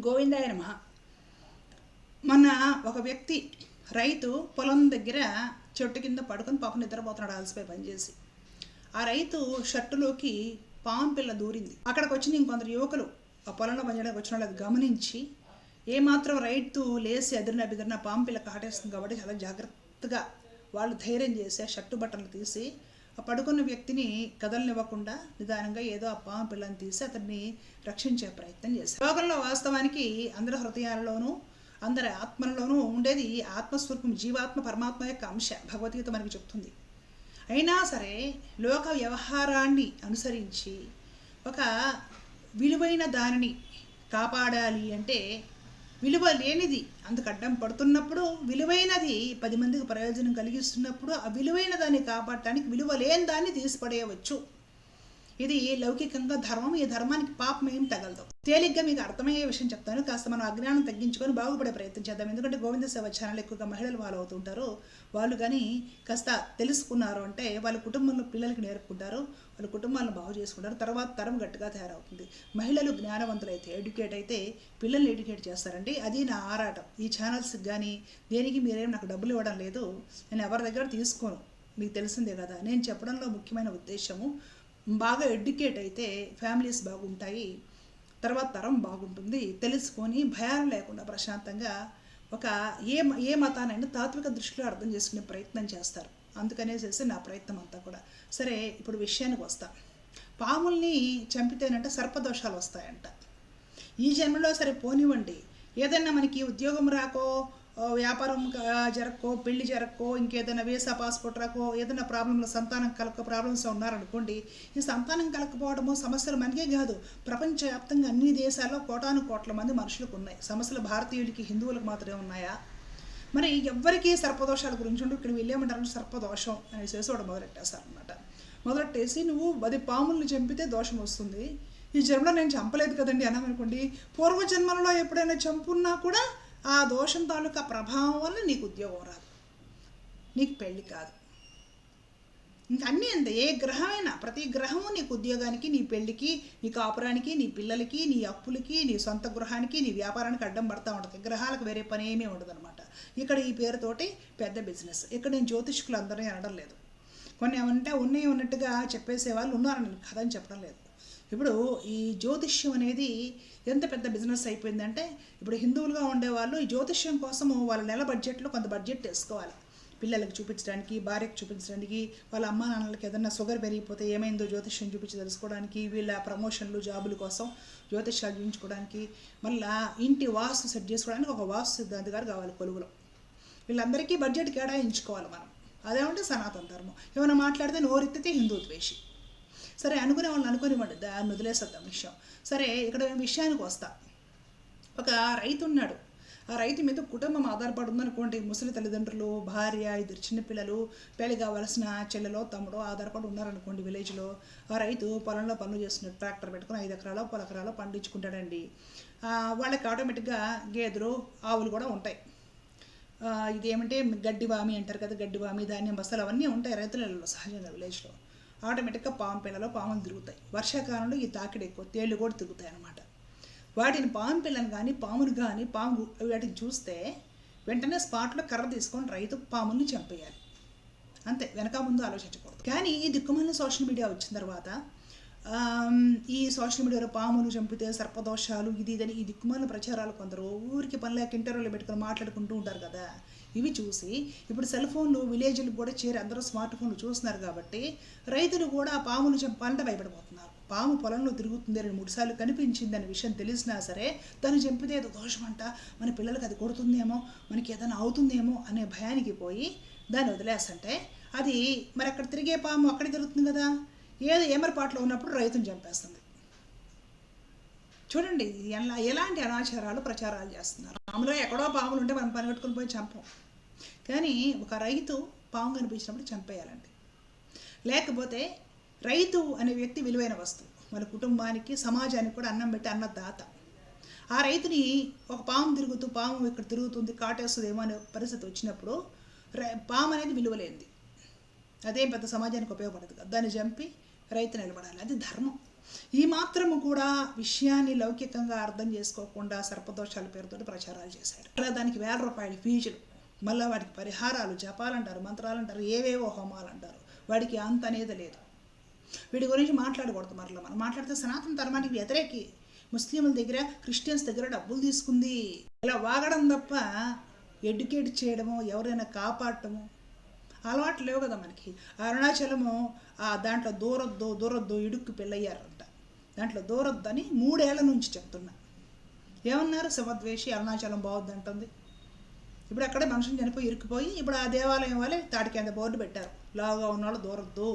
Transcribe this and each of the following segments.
గోవిందాయ నమః. మొన్న ఒక వ్యక్తి రైతు పొలం దగ్గర చెట్టు కింద పడుకొని పాపం నిద్రపోతున్నాడు అలసిపోయి పనిచేసి. ఆ రైతు షర్టులోకి పాము పిల్ల దూరింది. అక్కడికి వచ్చిన ఇంకొందరు యువకులు ఆ పొలంలో పనిచేయడానికి వచ్చిన వాళ్ళు గమనించి ఏమాత్రం రైతు లేసి ఎదురున పాము పిల్ల కాటేస్తుంది కాబట్టి చాలా జాగ్రత్తగా వాళ్ళు ధైర్యం చేసి ఆ షర్టు బట్టలు తీసి ఆ పడుకున్న వ్యక్తిని కదలనివ్వకుండా నిదానంగా ఏదో ఆ పాము పిల్లని తీసి అతన్ని రక్షించే ప్రయత్నం చేశారు. లోకంలో వాస్తవానికి అందరి హృదయాల్లోనూ అందరి ఆత్మలలోనూ ఉండేది ఆత్మస్వరూపం, జీవాత్మ పరమాత్మ యొక్క అంశ భగవద్గీత మనకి చెప్తుంది. అయినా సరే లోక వ్యవహారాన్ని అనుసరించి ఒక విలువైన దానిని కాపాడాలి అంటే విలువ లేనిది అందుకు అడ్డం పడుతున్నప్పుడు, విలువైనది 10 మందికి ప్రయోజనం కలిగిస్తున్నప్పుడు ఆ విలువైన దాన్ని కాపాడటానికి విలువ లేని దాన్ని తీసిపడేయవచ్చు. ఇది లౌకికంగా ధర్మం. ఈ ధర్మానికి పాపం ఏం తగలదు. తేలిగ్గా మీకు అర్థమయ్యే విషయం చెప్తాను. కాస్త మనం అజ్ఞానం తగ్గించుకొని బాగుపడే ప్రయత్నం చేద్దాం. ఎందుకంటే గోవింద సేవ ఛానల్ ఎక్కువగా మహిళలు ఫాలో అవుతుంటారు. వాళ్ళు కానీ కాస్త తెలుసుకున్నారు అంటే వాళ్ళ కుటుంబంలో పిల్లలకి నేర్పుకుంటారు, వాళ్ళ కుటుంబాలను బాగు చేసుకుంటారు. తర్వాత తరం గట్టిగా తయారవుతుంది. మహిళలు జ్ఞానవంతులైతే, ఎడ్యుకేట్ అయితే పిల్లల్ని ఎడ్యుకేట్ చేస్తారండి. అది నా ఆరాటం. ఈ ఛానల్స్కి కానీ దేనికి మీరేం నాకు డబ్బులు ఇవ్వడం లేదు, నేను ఎవరి దగ్గర తీసుకోను, మీకు తెలిసిందే కదా. నేను చెప్పడంలో ముఖ్యమైన ఉద్దేశము బాగా ఎడ్యుకేట్ అయితే ఫ్యామిలీస్ బాగుంటాయి, తర్వాత తరం బాగుంటుంది. తెలుసుకొని భయాలు లేకుండా ప్రశాంతంగా ఒక ఏ మతానైనా తాత్విక దృష్టిలో అర్థం చేసుకునే ప్రయత్నం చేస్తారు. అందుకనేసేసి నా ప్రయత్నం అంతా కూడా. సరే, ఇప్పుడు విషయానికి వస్తా. పాముల్ని చంపితేనంటే సర్పదోషాలు వస్తాయంట. ఈ జన్మలో సరే పోనివ్వండి, ఏదైనా మనకి ఉద్యోగం రాకో, వ్యాపారం జరక్కో, పెళ్లి జరక్కో, ఇంకేదైనా వీసా పాస్పోర్ట్ రాకో, ఏదైనా ప్రాబ్లంలో సంతానం కలక ప్రాబ్లమ్స్ ఉన్నారనుకోండి. ఈ సంతానం కలకపోవడము సమస్యలు మనకే కాదు, ప్రపంచవ్యాప్తంగా అన్ని దేశాల్లో కోటాను కోట్ల మంది మనుషులకు ఉన్నాయి. సమస్యలు భారతీయులకి, హిందువులకు మాత్రమే ఉన్నాయా? మరి ఎవ్వరికీ సర్పదోషాల గురించి ఉండి ఇక్కడ వీళ్ళేమంటారంటే సర్పదోషం అనేసి వాడు మొదలెట్టేస్తారనమాట. మొదలెట్టేసి నువ్వు 10 పాములను చంపితే దోషం వస్తుంది, ఈ జన్మలో నేను చంపలేదు కదండి అన్నామనుకోండి, పూర్వజన్మలలో ఎప్పుడైనా చంపున్నా కూడా ఆ దోషం తాలూకా ప్రభావం వల్ల నీకు ఉద్యోగం రాదు, నీకు పెళ్ళి కాదు. ఇంకా అన్నీ అంతే. ఏ గ్రహమైనా ప్రతి గ్రహము నీకు ఉద్యోగానికి, నీ పెళ్ళికి, నీ కాపురానికి, నీ పిల్లలకి, నీ అప్పులకి, నీ సొంత గృహానికి, నీ వ్యాపారానికి అడ్డం పడతా ఉంటుంది. గ్రహాలకు వేరే పని ఏమీ ఉండదు అనమాట. ఇక్కడ ఈ పేరుతోటి పెద్ద బిజినెస్. ఇక్కడ నేను జ్యోతిష్కులు అందరినీ అనడం లేదు. కొన్ని ఏమంటే ఉన్నట్టుగా చెప్పేసే వాళ్ళు ఉన్నారు, నేను కథ అని చెప్పడం లేదు. ఇప్పుడు ఈ జ్యోతిష్యం అనేది ఎంత పెద్ద బిజినెస్ అయిపోయిందంటే, ఇప్పుడు హిందువులుగా ఉండేవాళ్ళు ఈ జ్యోతిష్యం కోసము వాళ్ళ నెల బడ్జెట్లో కొంత బడ్జెట్ వేసుకోవాలి. పిల్లలకు చూపించడానికి, భార్యకు చూపించడానికి, వాళ్ళ అమ్మా నాన్నలకి ఏదైనా షుగర్ పెరిగిపోతే ఏమైందో జ్యోతిష్యం చూపించి తెలుసుకోవడానికి, వీళ్ళ ప్రమోషన్లు జాబుల కోసం జ్యోతిష్యాలు చూపించుకోవడానికి, మళ్ళీ ఇంటి వాస్తు సెట్ చేసుకోవడానికి ఒక వాస్తు సిద్ధాంతి గారు కావాలి కొలువులో. వీళ్ళందరికీ బడ్జెట్ కేటాయించుకోవాలి మనం. అదేమంటే సనాతన ధర్మం. ఏమైనా మాట్లాడితే నోరెత్తితే హిందూ ద్వేషి. సరే, అనుకునే వాళ్ళని అనుకునివ్వండి, దాన్ని వదిలేసేద్దాం విషయం. సరే, ఇక్కడ విషయానికి వస్తా. ఒక రైతు ఉన్నాడు. ఆ రైతు మీద కుటుంబం ఆధారపడి ఉందనుకోండి. ముసలి తల్లిదండ్రులు, భార్య, 2 చిన్నపిల్లలు, పెళ్లి కావాల్సిన చెల్లెలో తమ్ముడో ఆధారపడి ఉన్నారనుకోండి విలేజ్లో. ఆ రైతు పొలంలో పనులు చేస్తున్నాడు. ట్రాక్టర్ పెట్టుకుని 5 ఎకరాలు 10 ఎకరాలు పండించుకుంటాడండి. వాళ్ళకి ఆటోమేటిక్గా గేదెలు, ఆవులు కూడా ఉంటాయి. ఇదేమంటే గడ్డి వామి అంటారు కదా, గడ్డి వామి, ధాన్యం బస్తాలు అవన్నీ ఉంటాయి రైతులలో సహజంగా విలేజ్లో. ఆటోమేటిక్గా పాము పిల్లలో పాములు తిరుగుతాయి. వర్షాకాలంలో ఈ తాకిడి ఎక్కువ, తేళ్ళు కూడా తిరుగుతాయి అన్నమాట. వాటిని పాము పిల్లని కానీ పామును కానీ వాటిని చూస్తే వెంటనే స్పాట్లో కర్ర తీసుకొని రైతు పాముల్ని చంపేయాలి. అంతే, వెనక ముందు ఆలోచించకూడదు. కానీ ఈ దిక్కుమాలిన సోషల్ మీడియా వచ్చిన తర్వాత ఈ సోషల్ మీడియాలో పాములు చంపితే సర్పదోషాలు ఇది ఇదని ఈ దిక్కుమాలిన ప్రచారాలు కొందరు ఊరికి పనిలేక ఇంటర్వ్యూలు పెట్టుకొని మాట్లాడుకుంటూ ఉంటారు కదా. ఇవి చూసి ఇప్పుడు సెల్ ఫోన్లు విలేజ్లకు కూడా చేరి అందరూ స్మార్ట్ ఫోన్లు చూస్తున్నారు కాబట్టి రైతులు కూడా ఆ పాములు చంపాలంటే భయపడిపోతున్నారు. పాము పొలంలో తిరుగుతుంది 2-3 సార్లు కనిపించింది అనే విషయం తెలిసినా సరే దాన్ని చంపితే ఏదో దోషమంట, మన పిల్లలకి అది కొడుతుందేమో, మనకి ఏదైనా అవుతుందేమో అనే భయానికి పోయి దాన్ని వదిలేస్తుంటే అది మరి అక్కడ తిరిగే పాము అక్కడే తిరుగుతుంది కదా. ఏదో ఏమరపాట్లో ఉన్నప్పుడు రైతుని చంపేస్తుంది. చూడండి ఎలాంటి అనాచారాలు ప్రచారాలు చేస్తున్నారు. పాములో ఎక్కడో పాములు ఉంటే మనం పని కట్టుకుని పోయి చంపం. కానీ ఒక రైతు పాము కనిపించినప్పుడు చంపేయాలండి. లేకపోతే రైతు అనే వ్యక్తి విలువైన వస్తువు, మన కుటుంబానికి, సమాజానికి కూడా అన్నం పెట్టి అన్నదాత. ఆ రైతుని ఒక పాము ఇక్కడ తిరుగుతుంది కాటేస్తుందేమో అనే పరిస్థితి వచ్చినప్పుడు పాము అనేది విలువలేంది, అదేం పెద్ద సమాజానికి ఉపయోగపడదు కదా. దాన్ని చంపి రైతు నిలబడాలి. అది ధర్మం. ఈ మాత్రము కూడా విషయాన్ని లౌకికంగా అర్థం చేసుకోకుండా సర్పదోషాల పేరుతో ప్రచారాలు చేశాడు. అలా దానికి ₹1000 ఫీజులు, మళ్ళీ వాడికి పరిహారాలు, జపాలంటారు, మంత్రాలంటారు, ఏవేవో హోమాలు అంటారు. వాడికి అంత అనేది లేదు. వీడి గురించి మాట్లాడకూడదు. మరలా మనం మాట్లాడితే సనాతన ధర్మానికి వ్యతిరేకి. ముస్లింల దగ్గర, క్రిస్టియన్స్ దగ్గర డబ్బులు తీసుకుంది. ఇలా వాగడం తప్ప ఎడ్యుకేట్ చేయడము, ఎవరైనా కాపాడటము అలవాటు లేవు కదా మనకి. అరుణాచలము దాంట్లో దూరొద్దు ఇడుక్కు పెళ్ళయ్యారంట. దాంట్లో దూరొద్దని 3 ఏళ్ల నుంచి చెప్తున్నా. ఏమన్నారు? శివద్వేషి అరుణాచలం బాగుద్ది అంటుంది. ఇప్పుడు అక్కడే మనుషులు చనిపోయి ఇరుక్కుపోయి ఇప్పుడు ఆ దేవాలయం వాళ్ళే తాటి కింద బోర్డు పెట్టారు, లావుగా ఉన్నవాళ్ళు దూరొద్దు,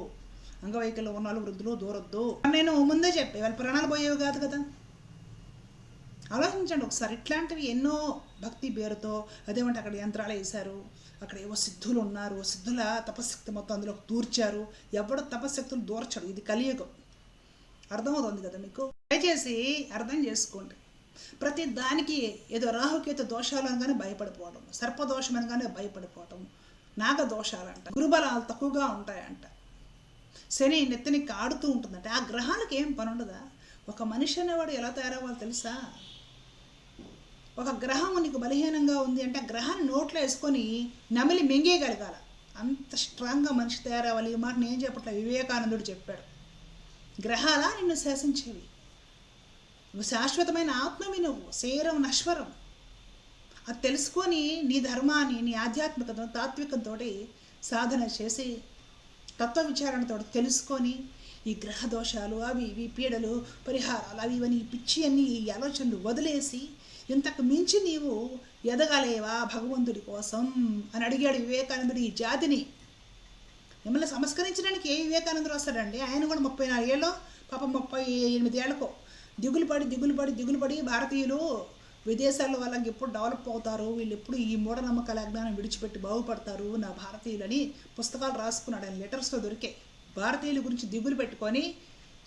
అంగవైకల్యం ఉన్నవాళ్ళు వృద్ధులు దూరొద్దు. నేను ముందే చెప్పే వాళ్ళ ప్రాణాలు పోయేవి కాదు కదా. ఆలోచించండి ఒకసారి. ఇట్లాంటివి ఎన్నో భక్తి పేరుతో అదేమంటే అక్కడ యంత్రాలు వేశారు, అక్కడ ఏవో సిద్ధులు ఉన్నారు, సిద్ధుల తపశక్తి మొత్తం అందులో దూర్చారు. ఎవడో తపశక్తులు దూర్చడు. ఇది కలియుగం. అర్థమవుతుంది కదా మీకు? దయచేసి అర్థం చేసుకోండి. ప్రతి దానికి ఏదో రాహుకేతు దోషాలు అనగానే భయపడిపోవడం, సర్పదోషం అనగానే భయపడిపోవటం, నాగదోషాలంట, గురుబలాలు తక్కువగా ఉంటాయంట, శని నెత్తిని కాడుతూ ఉంటుందంటే ఆ గ్రహాలకు ఏం పని ఉండదా? ఒక మనిషి అనేవాడు ఎలా తయారవ్వాలో తెలుసా? ఒక గ్రహం నీకు బలహీనంగా ఉంది అంటే ఆ గ్రహాన్ని నోట్లో వేసుకొని నమిలి మింగేయగలగాల. అంత స్ట్రాంగ్గా మనిషి తయారవ్వాలి. ఈ మాట నేను చెప్పట్లే, వివేకానందుడు చెప్పాడు. గ్రహాలా నిన్ను శాసించేవి? నువ్వు శాశ్వతమైన ఆత్మవి, నువ్వు శరీరం నశ్వరం. అది తెలుసుకొని నీ ధర్మాన్ని, నీ ఆధ్యాత్మికత, తాత్వికంతో సాధన చేసి తత్వ విచారణతో తెలుసుకొని ఈ గ్రహ దోషాలు, అవి ఇవి పీడలు, పరిహారాలు, అవి ఇవన్నీ పిచ్చి అన్ని ఈ ఆలోచనలు వదిలేసి ఇంతకు మించి నీవు ఎదగలేవా భగవంతుడి కోసం అని అడిగాడు వివేకానందుడు ఈ జాతిని. మిమ్మల్ని సంస్కరించడానికి ఏ వివేకానందుడు వస్తాడండి? ఆయన కూడా 34 ఏళ్ళో పాపం 38 ఏళ్ళకో దిగులు పడి భారతీయులు విదేశాల్లో వాళ్ళకి ఎప్పుడు డెవలప్ అవుతారు, వీళ్ళు ఎప్పుడు ఈ మూఢనమ్మకాల అజ్ఞానం విడిచిపెట్టి బాగుపడతారు నా భారతీయులని పుస్తకాలు రాసుకున్నాడు. ఆయన లెటర్స్లో దొరికాయి. భారతీయుల గురించి దిగులు పెట్టుకొని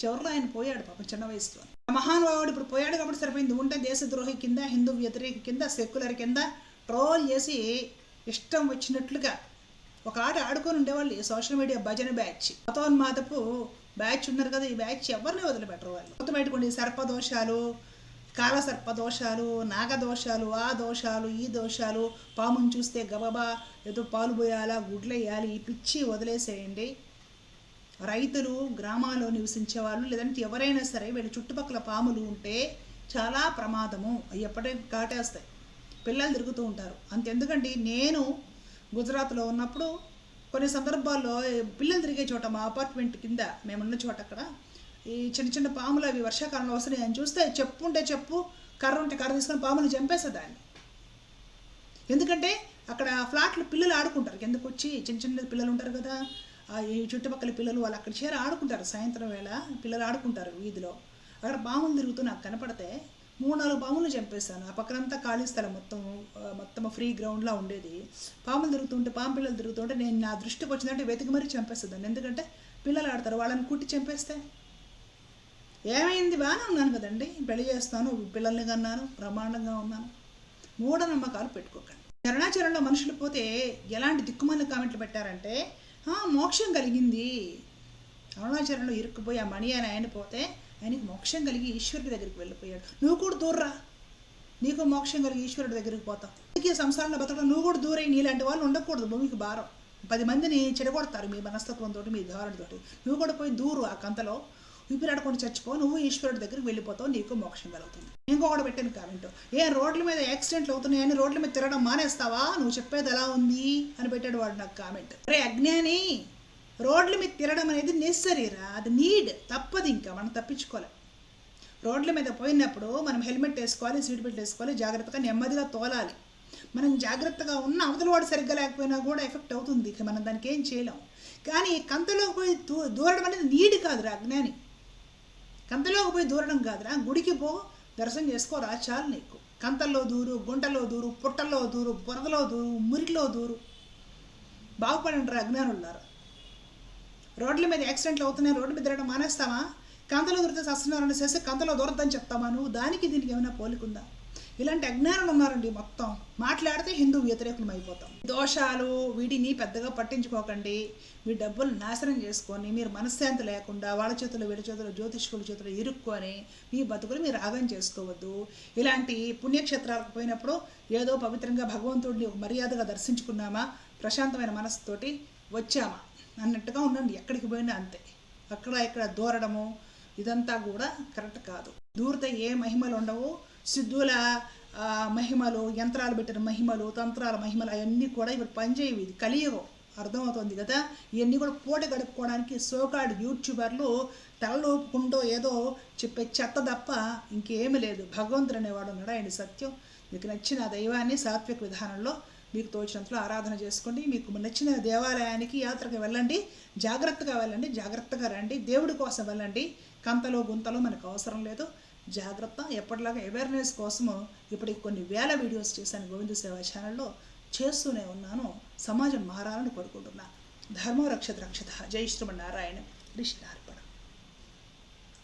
చివరిలో ఆయన పోయాడు పాపం చిన్న వయసులో. మహానుభావుడు ఇప్పుడు పోయాడు కాబట్టి సరిపోయింది. ఉంటే దేశద్రోహి కింద, హిందూ వ్యతిరేక కింద, సెక్యులర్ కింద ట్రోల్ చేసి ఇష్టం వచ్చినట్లుగా ఒక ఆట ఆడుకొని ఉండేవాళ్ళు. సోషల్ మీడియా భజన బ్యాచ్, మతోన్మాదపు బ్యాచ్ ఉన్నారు కదా. ఈ బ్యాచ్ ఎవరిని వదిలిపెట్టరు వాళ్ళు. మొత్తం పెట్టుకోండి. సర్పదోషాలు, కాలసర్పదోషాలు, నాగదోషాలు, ఆ దోషాలు, ఈ దోషాలు, పాముని చూస్తే గబబా ఏదో పాలు పోయాలా, గుడ్లేయాలి, ఈ పిచ్చి వదిలేసేయండి. రైతులు, గ్రామాల్లో నివసించే వాళ్ళు, లేదంటే ఎవరైనా సరే వీళ్ళ చుట్టుపక్కల పాములు ఉంటే చాలా ప్రమాదము. అవి ఎప్పటికీ కాటేస్తాయి. పిల్లలు తిరుగుతూ ఉంటారు. అంతెందుకండి, నేను గుజరాత్లో ఉన్నప్పుడు కొన్ని సందర్భాల్లో పిల్లలు తిరిగే చోట, మా అపార్ట్మెంట్ కింద మేమున్న చోట అక్కడ ఈ చిన్న పాములు అవి వర్షాకాలంలో వస్తున్నాయి అని చూస్తే చెప్పు, కర్ర ఉంటే కర్ర తీసుకొని పాములు చంపేసేదాన్ని. ఎందుకంటే అక్కడ ఫ్లాట్లు పిల్లలు ఆడుకుంటారు. కిందకు వచ్చి చిన్న పిల్లలు ఉంటారు కదా, ఈ చుట్టుపక్కల పిల్లలు వాళ్ళు అక్కడ చేరి ఆడుకుంటారు. సాయంత్రం వేళ పిల్లలు ఆడుకుంటారు వీధిలో. అక్కడ పాములు తిరుగుతూ నాకు కనపడితే 3-4 పాములు చంపేశాను. ఆ పక్కనంతా ఖాళీ స్థలం, మొత్తం ఫ్రీ గ్రౌండ్లా ఉండేది. పాములు తిరుగుతుంటే, పాము పిల్లలు తిరుగుతుంటే నేను నా దృష్టికి వచ్చిందంటే వెతికి మరీ చంపేస్తుందండి. ఎందుకంటే పిల్లలు ఆడతారు, వాళ్ళని కుట్టి చంపేస్తే ఏమైంది? బాగానే ఉన్నాను కదండి, పెళ్లి చేస్తాను, పిల్లల్ని కన్నాను, బ్రహ్మాండంగా ఉన్నాను. మూఢనమ్మకాలు పెట్టుకోకండి. అరుణాచలంలో మనుషులు పోతే ఎలాంటి దిక్కుమాల కామెంట్లు పెట్టారంటే మోక్షం కలిగింది. అరుణాచలంలో ఇరుక్కుపోయి ఆ మణి అని ఆయన పోతే ఆయనకి మోక్షం కలిగి ఈశ్వరుడి దగ్గరికి వెళ్ళిపోయాడు. నువ్వు కూడా దూర్రా, నీకు మోక్షం కలిగి ఈశ్వరుడి దగ్గరికి పోతావు. అందుకే సంసారంలో బతకడం నువ్వు కూడా దూరై. నీలాంటి వాళ్ళు ఉండకూడదు భూమికి భారం. 10 మందిని చెడగొడతారు మీ మనస్తత్వంతో, మీ ధోరణితోటి. నువ్వు కూడా పోయి దూరు ఆ కంతలో, ఊపిరాడకుండా చచ్చిపో, నువ్వు ఈశ్వరుడి దగ్గరికి వెళ్ళిపోతావు, నీకు మోక్షం కలుగుతుంది. ఇంకొకటి పెట్టాను కామెంట్, రోడ్ల మీద యాక్సిడెంట్లు అవుతున్నాయని రోడ్ల మీద తిరగడం మానేస్తావా, నువ్వు చెప్పేది ఎలా ఉంది అని పెట్టాడు వాడు నాకు కామెంట్. అజ్ఞాని, రోడ్ల మీద తిరగడం అనేది నెసరీరా, అది నీడ్, తప్పదు. ఇంకా మనం తప్పించుకోలేం. రోడ్ల మీద పోయినప్పుడు మనం హెల్మెట్ వేసుకోవాలి, సీట్ బెల్ట్ వేసుకోవాలి, జాగ్రత్తగా నెమ్మదిగా తోలాలి. మనం జాగ్రత్తగా ఉన్న అవతల వాడు సరిగ్గా లేకపోయినా కూడా ఎఫెక్ట్ అవుతుంది. ఇక మనం దానికి ఏం చేయలేం. కానీ కంతలోకి పోయి దూరడం అనేది నీడ్ కాదురా అజ్ఞాని. కంతలోకి పోయి దూరడం కాదురా, గుడికి పో, దర్శనం చేసుకోరా, చాలు నీకు. కంతల్లో దూరు, గుంటలో దూరు, పుట్టల్లో దూరు, బురదలో దూరు, మురికిలో దూరు, బాగుపడి ఉంటారు అజ్ఞానులారా. రోడ్ల మీద యాక్సిడెంట్లు అవుతున్నాయి, రోడ్డు మీద తిరగడం మానేస్తావా? కంతలో దూరితే సత్యనారాయణ చేసి కంతలో దూరద్దని చెప్తావా నువ్వు? దానికి దీనికి ఏమైనా పోలికుందా? ఇలాంటి అజ్ఞానులు ఉన్నారండి. మొత్తం మాట్లాడితే హిందూ వ్యతిరేకులం అయిపోతాం. దోషాలు వీటిని పెద్దగా పట్టించుకోకండి. మీ డబ్బులు నాశనం చేసుకొని మీరు మనశ్శాంతి లేకుండా వాళ్ళ చేతులు వీళ్ళ చేతులు జ్యోతిష్కుల చేతులు ఇరుక్కొని మీ బతుకులు మీరు ఆగం చేసుకోవద్దు. ఇలాంటి పుణ్యక్షేత్రాలకు పోయినప్పుడు ఏదో పవిత్రంగా భగవంతుడిని ఒక మర్యాదగా దర్శించుకున్నామా, ప్రశాంతమైన మనసుతోటి వచ్చామా అన్నట్టుగా ఉండండి. ఎక్కడికి పోయినా అంతే. అక్కడ ఇక్కడ దూరడము ఇదంతా కూడా కరెక్ట్ కాదు. దూరితే ఏ మహిమలు ఉండవు. సిద్ధుల మహిమలు, యంత్రాలు పెట్టిన మహిమలు, తంత్రాల మహిమలు అవన్నీ కూడా ఇప్పుడు పనిచేయవు. ఇది కలియుగం, అర్థమవుతుంది కదా. ఇవన్నీ కూడా పూట గడుపుకోవడానికి సోకాడు యూట్యూబర్లు తలలోపుకుంటూ ఏదో చెప్పే చెత్త తప్ప ఇంకేమీ లేదు. భగవంతుడు అనేవాడు ఉన్నాడు, ఆయన సత్యం. మీకు నచ్చిన దైవాన్ని సాత్విక విధానంలో మీకు తోచినంతలో ఆరాధన చేసుకోండి. మీకు నచ్చిన దేవాలయానికి యాత్రకు వెళ్ళండి, జాగ్రత్తగా వెళ్ళండి, జాగ్రత్తగా రండి. దేవుడి కోసం వెళ్ళండి. కంతలో గుంతలో మనకు అవసరం లేదు. జాగ్రత్త. ఎప్పటిలాగా అవేర్నెస్ కోసము ఇప్పటికి కొన్ని వేల వీడియోస్ చేశాను గోవింద సేవ ఛానల్లో, చేస్తూనే ఉన్నాను. సమాజం మారాలని కోరుకుంటున్నాను. ధర్మో రక్షత రక్షత. జై శ్రీమన్నారాయణ. కృష్ణ.